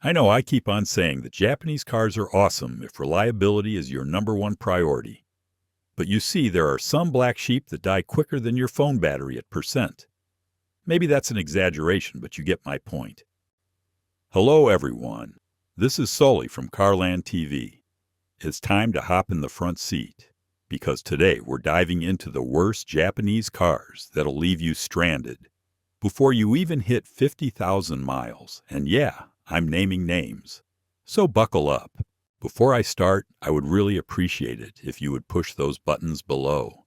I know I keep on saying that Japanese cars are awesome if reliability is your #1 priority. But you see, there are some black sheep that die quicker than your phone battery at %. Maybe that's an exaggeration, but you get my point. Hello everyone, this is Sully from CarlandTV. It's time to hop in the front seat, because today we're diving into the worst Japanese cars that'll leave you stranded before you even hit 50,000 miles, and yeah, I'm naming names. So buckle up. Before I start, I would really appreciate it if you would push those buttons below.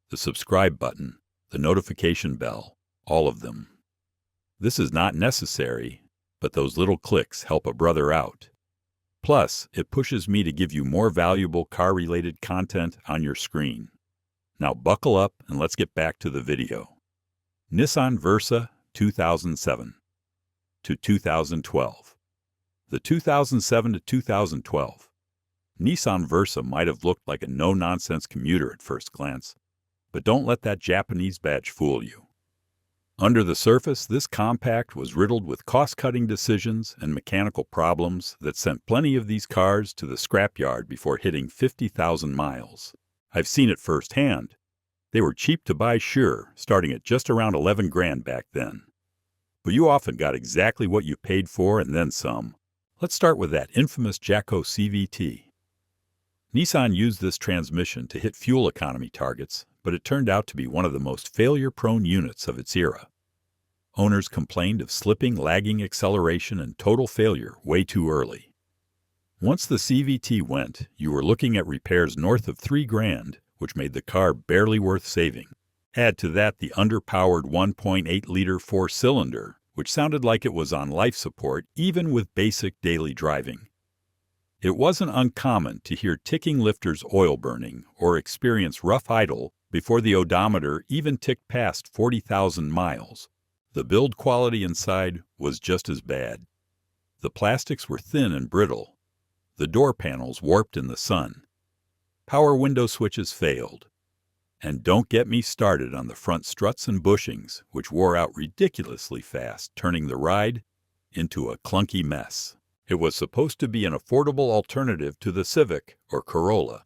The subscribe button, the notification bell, all of them. This is not necessary, but those little clicks help a brother out. Plus, it pushes me to give you more valuable car-related content on your screen. Now buckle up and let's get back to the video. Nissan Versa 2007 to 2012. The 2007 to 2012. Nissan Versa might have looked like a no-nonsense commuter at first glance, but don't let that Japanese badge fool you. Under the surface, this compact was riddled with cost-cutting decisions and mechanical problems that sent plenty of these cars to the scrapyard before hitting 50,000 miles. I've seen it firsthand. They were cheap to buy, sure, starting at just around 11 grand back then. But you often got exactly what you paid for and then some. Let's start with that infamous Jacko CVT. Nissan used this transmission to hit fuel economy targets, but it turned out to be one of the most failure-prone units of its era. Owners complained of slipping, lagging acceleration and total failure way too early. Once the CVT went, you were looking at repairs north of 3 grand, which made the car barely worth saving. Add to that the underpowered 1.8-liter four-cylinder, which sounded like it was on life support even with basic daily driving. It wasn't uncommon to hear ticking lifters oil burning or experience rough idle before the odometer even ticked past 40,000 miles. The build quality inside was just as bad. The plastics were thin and brittle. The door panels warped in the sun. Power window switches failed. And don't get me started on the front struts and bushings, which wore out ridiculously fast, turning the ride into a clunky mess. It was supposed to be an affordable alternative to the Civic or Corolla.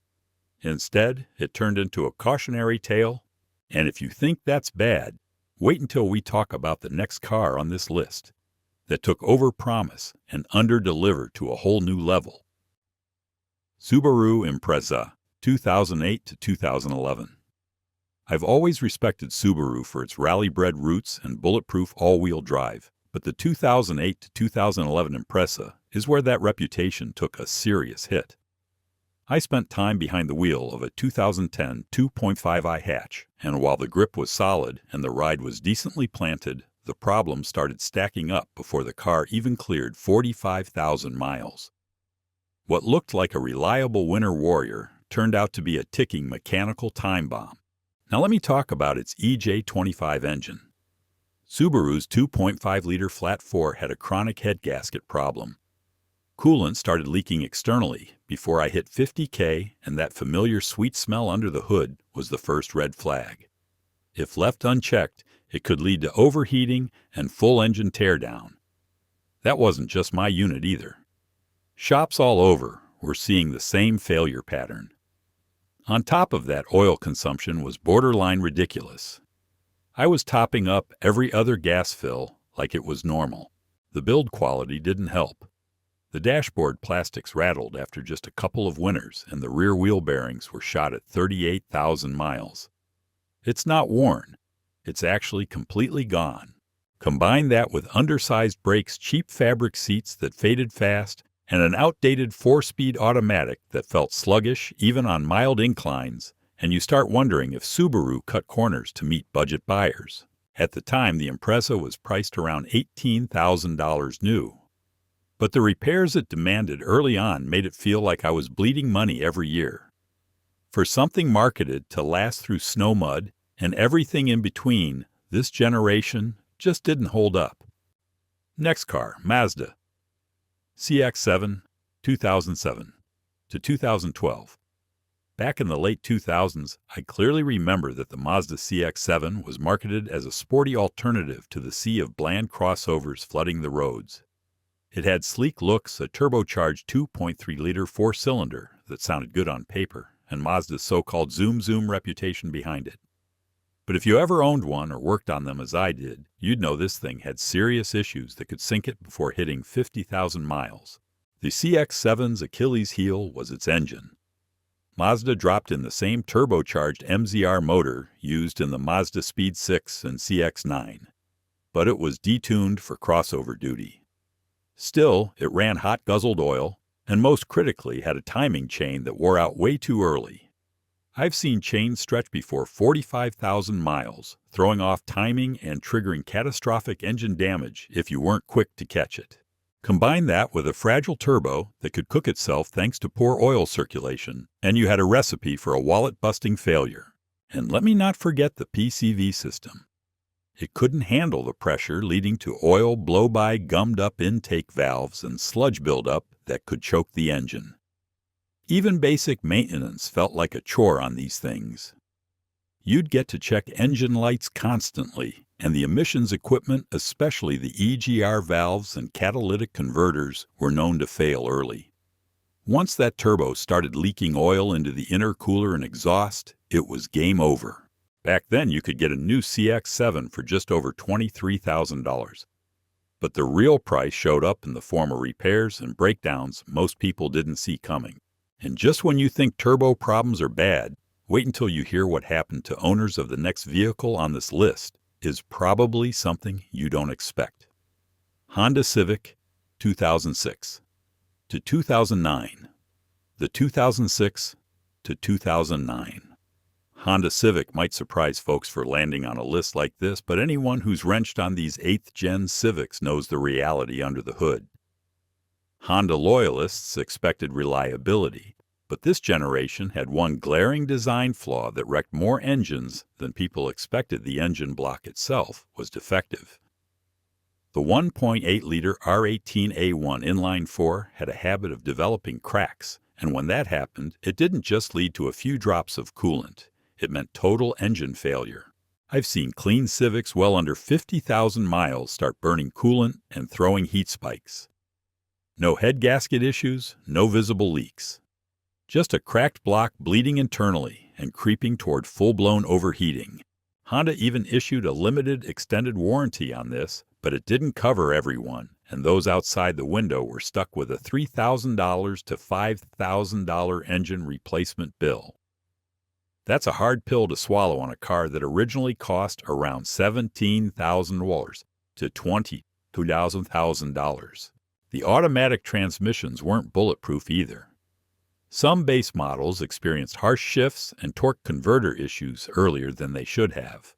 Instead, it turned into a cautionary tale. And if you think that's bad, wait until we talk about the next car on this list that took overpromise and under-delivered to a whole new level. Subaru Impreza, 2008 to 2011. I've always respected Subaru for its rally-bred roots and bulletproof all-wheel drive, but the 2008 to 2011 Impreza is where that reputation took a serious hit. I spent time behind the wheel of a 2010 2.5i hatch, and while the grip was solid and the ride was decently planted, the problems started stacking up before the car even cleared 45,000 miles. What looked like a reliable winter warrior turned out to be a ticking mechanical time bomb. Now let me talk about its EJ25 engine. Subaru's 2.5-liter flat-4 had a chronic head gasket problem. Coolant started leaking externally before I hit 50K, and that familiar sweet smell under the hood was the first red flag. If left unchecked, it could lead to overheating and full engine teardown. That wasn't just my unit either. Shops all over were seeing the same failure pattern. On top of that, oil consumption was borderline ridiculous. I was topping up every other gas fill like it was normal. The build quality didn't help. The dashboard plastics rattled after just a couple of winters, and the rear wheel bearings were shot at 38,000 miles. It's not worn. It's actually completely gone. Combine that with undersized brakes, cheap fabric seats that faded fast, and an outdated 4-speed automatic that felt sluggish even on mild inclines, and you start wondering if Subaru cut corners to meet budget buyers. At the time, the Impreza was priced around $18,000 new. But the repairs it demanded early on made it feel like I was bleeding money every year. For something marketed to last through snow, mud, and everything in between, this generation just didn't hold up. Next car, Mazda CX7, 2007 to 2012. Back in the late 2000s, I clearly remember that the Mazda CX7 was marketed as a sporty alternative to the sea of bland crossovers flooding the roads. It had sleek looks, a turbocharged 2.3-liter four-cylinder that sounded good on paper, and Mazda's so-called zoom reputation behind it. But if you ever owned one or worked on them as I did, you'd know this thing had serious issues that could sink it before hitting 50,000 miles. The CX7's Achilles heel was its engine. Mazda dropped in the same turbocharged MZR motor used in the Mazda Speed 6 and CX9, but it was detuned for crossover duty. Still, it ran hot guzzled oil, and most critically had a timing chain that wore out way too early. I've seen chains stretch before 45,000 miles, throwing off timing and triggering catastrophic engine damage if you weren't quick to catch it. Combine that with a fragile turbo that could cook itself thanks to poor oil circulation, and you had a recipe for a wallet-busting failure. And let me not forget the PCV system. It couldn't handle the pressure, leading to oil blow-by gummed-up intake valves and sludge buildup that could choke the engine. Even basic maintenance felt like a chore on these things. You'd get to check engine lights constantly, and the emissions equipment, especially the EGR valves and catalytic converters, were known to fail early. Once that turbo started leaking oil into the intercooler and exhaust, it was game over. Back then, you could get a new CX7 for just over $23,000. But the real price showed up in the form of repairs and breakdowns most people didn't see coming. And just when you think turbo problems are bad, wait until you hear what happened to owners of the next vehicle on this list is probably something you don't expect. Honda Civic, 2006 to 2009. The 2006 to 2009. Honda Civic might surprise folks for landing on a list like this, but anyone who's wrenched on these 8th-gen Civics knows the reality under the hood. Honda loyalists expected reliability, but this generation had one glaring design flaw that wrecked more engines than people expected. The engine block itself was defective. The 1.8-liter R18A1 inline-4 had a habit of developing cracks, and when that happened, it didn't just lead to a few drops of coolant. It meant total engine failure. I've seen clean Civics well under 50,000 miles start burning coolant and throwing heat spikes. No head gasket issues, no visible leaks. Just a cracked block bleeding internally and creeping toward full-blown overheating. Honda even issued a limited extended warranty on this, but it didn't cover everyone, and those outside the window were stuck with a $3,000 to $5,000 engine replacement bill. That's a hard pill to swallow on a car that originally cost around $17,000 to $22,000. The automatic transmissions weren't bulletproof either. Some base models experienced harsh shifts and torque converter issues earlier than they should have.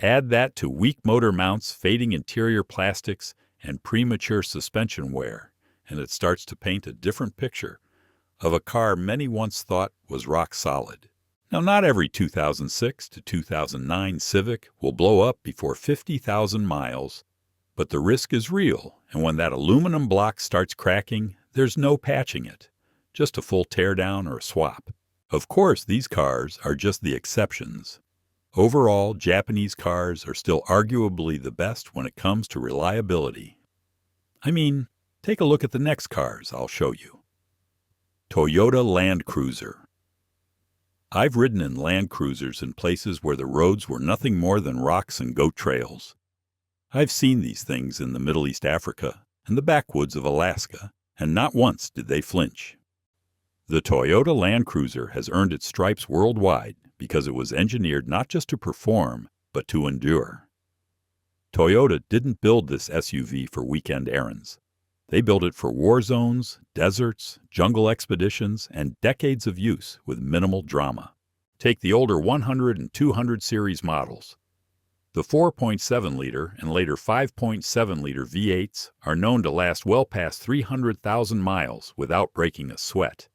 Add that to weak motor mounts, fading interior plastics, and premature suspension wear, and it starts to paint a different picture of a car many once thought was rock solid. Now, not every 2006 to 2009 Civic will blow up before 50,000 miles, but the risk is real, and when that aluminum block starts cracking, there's no patching it. Just a full teardown or a swap. Of course, these cars are just the exceptions. Overall, Japanese cars are still arguably the best when it comes to reliability. I mean, take a look at the next cars I'll show you. Toyota Land Cruiser. I've ridden in Land Cruisers in places where the roads were nothing more than rocks and goat trails. I've seen these things in the Middle East, Africa, and the backwoods of Alaska, and not once did they flinch. The Toyota Land Cruiser has earned its stripes worldwide because it was engineered not just to perform, but to endure. Toyota didn't build this SUV for weekend errands. They built it for war zones, deserts, jungle expeditions, and decades of use with minimal drama. Take the older 100 and 200 series models. The 4.7-liter and later 5.7-liter V8s are known to last well past 300,000 miles without breaking a sweat.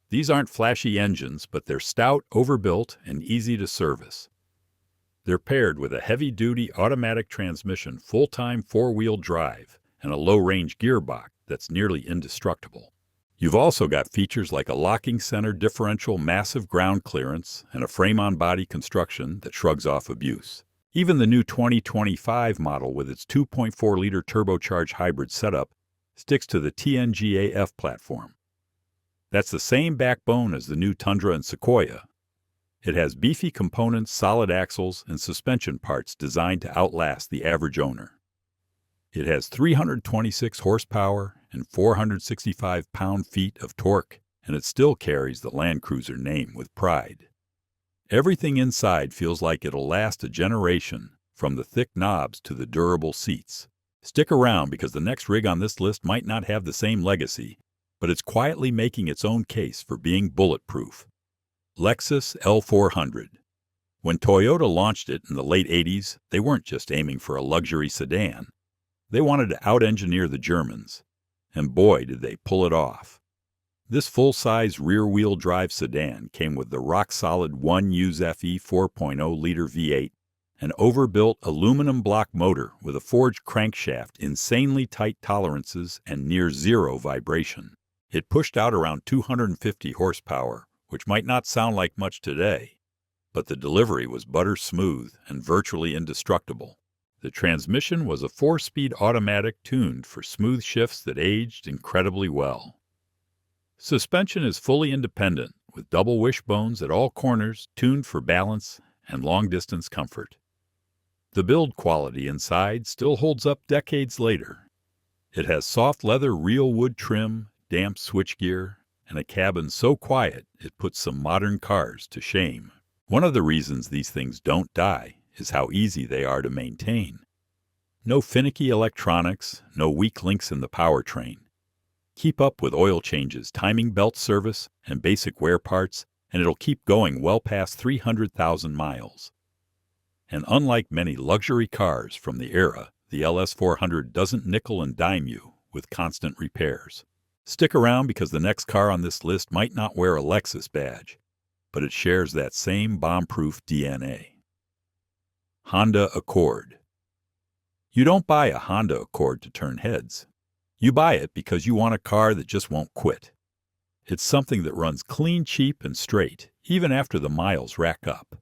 These aren't flashy engines, but they're stout, overbuilt, and easy to service. They're paired with a heavy-duty automatic transmission, full-time four-wheel drive, and a low-range gearbox that's nearly indestructible. You've also got features like a locking center differential, massive ground clearance, and a frame-on-body construction that shrugs off abuse. Even the new 2025 model with its 2.4-liter turbocharged hybrid setup sticks to the TNGA-F platform. That's the same backbone as the new Tundra and Sequoia. It has beefy components, solid axles, and suspension parts designed to outlast the average owner. It has 326 horsepower and 465 pound-feet of torque, and it still carries the Land Cruiser name with pride. Everything inside feels like it'll last a generation, from the thick knobs to the durable seats. Stick around because the next rig on this list might not have the same legacy, but it's quietly making its own case for being bulletproof. Lexus L400. When Toyota launched it in the late 80s, they weren't just aiming for a luxury sedan. They wanted to out-engineer the Germans. And boy, did they pull it off. This full-size rear-wheel drive sedan came with the rock-solid 1UZFE 4.0-liter V8, an overbuilt aluminum block motor with a forged crankshaft, insanely tight tolerances, and near-zero vibration. It pushed out around 250 horsepower, which might not sound like much today, but the delivery was butter smooth and virtually indestructible. The transmission was a 4-speed automatic tuned for smooth shifts that aged incredibly well. Suspension is fully independent, with double wishbones at all corners, tuned for balance and long-distance comfort. The build quality inside still holds up decades later. It has soft leather real wood trim, damp switchgear, and a cabin so quiet it puts some modern cars to shame. One of the reasons these things don't die is how easy they are to maintain. No finicky electronics, no weak links in the powertrain. Keep up with oil changes, timing belt service, and basic wear parts, and it'll keep going well past 300,000 miles. And unlike many luxury cars from the era, the LS400 doesn't nickel and dime you with constant repairs. Stick around because the next car on this list might not wear a Lexus badge, but it shares that same bomb-proof DNA. Honda Accord. You don't buy a Honda Accord to turn heads. You buy it because you want a car that just won't quit. It's something that runs clean, cheap, and straight, even after the miles rack up.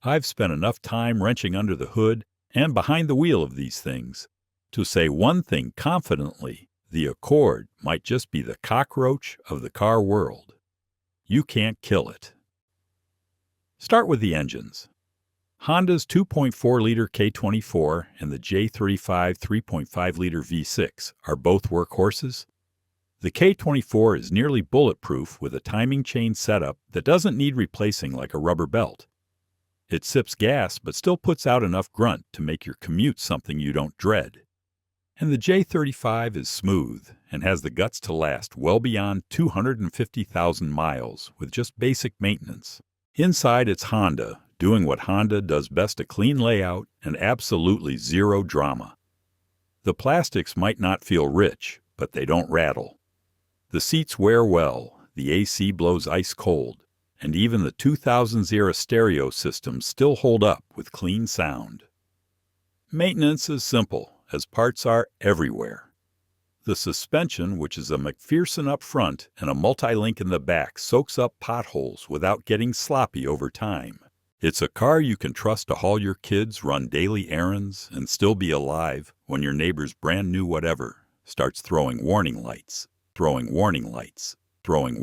I've spent enough time wrenching under the hood and behind the wheel of these things to say one thing confidently: the Accord might just be the cockroach of the car world. You can't kill it. Start with the engines. Honda's 2.4-liter K24 and the J35 3.5-liter V6 are both workhorses. The K24 is nearly bulletproof with a timing chain setup that doesn't need replacing like a rubber belt. It sips gas but still puts out enough grunt to make your commute something you don't dread. And the J35 is smooth and has the guts to last well beyond 250,000 miles with just basic maintenance. Inside, it's Honda, doing what Honda does best: a clean layout and absolutely zero drama. The plastics might not feel rich, but they don't rattle. The seats wear well, the AC blows ice cold, and even the 2000s-era stereo systems still hold up with clean sound. Maintenance is simple, as parts are everywhere. The suspension, which is a McPherson up front and a multi-link in the back, soaks up potholes without getting sloppy over time. It's a car you can trust to haul your kids, run daily errands, and still be alive when your neighbor's brand new whatever starts throwing warning lights, throwing warning lights, throwing